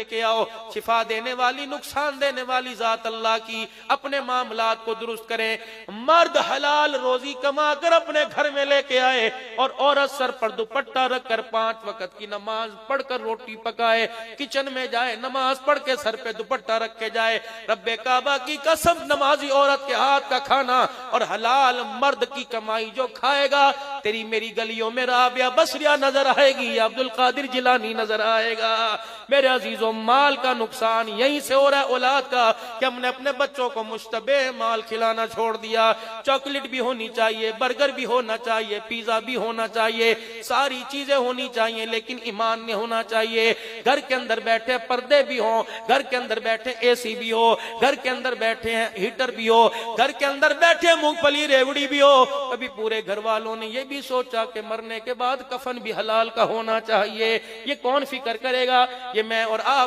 کے آؤ، شفا دینے والی نقصان دینے والی ذات اللہ کی، اپنے معاملات کو درست کریں۔ مرد حلال روزی کما کر اپنے گھر میں لے کے آئے، اور عورت سر پر دوپٹہ رکھ کر 5 وقت کی نماز پڑھ کر روٹی پکائے، کچن میں جائے نماز پڑھ کے سر پہ دوپٹہ رکھ کے جائے۔ رب کعبہ کی قسم، نمازی عورت کے ہاتھ کا کھانا اور حلال مرد کی کمائی جو کھائے گا، تیری میری گلیوں میں رابعہ بصریہ نظر آئے گی یا عبد القادر جیلانی نظر آئے گا۔ میرے عزیزوں، مال کا نقصان یہیں سے ہو رہا ہے اولاد کا، کہ ہم نے اپنے بچوں کو مشتبہ مال کھلانا چھوڑ دیا۔ چاکلیٹ بھی ہونی چاہیے، برگر بھی ہونا چاہیے، پیزا بھی ہونا چاہیے، ساری چیزیں ہونی چاہیے، لیکن ایمان نہیں ہونا چاہیے۔ گھر کے اندر بیٹھے پردے بھی ہوں، گھر کے اندر بیٹھے اے سی بھی ہو، گھر کے اندر بیٹھے ہیٹر بھی ہو، گھر کے اندر بیٹھے مونگ پھلی ریوڑی بھی ہو۔ کبھی پورے گھر والوں نے یہ بھی سوچا کہ مرنے کے بعد کفن بھی حلال کا ہونا چاہیے؟ یہ کون فکر کرے گا؟ یہ میں اور آپ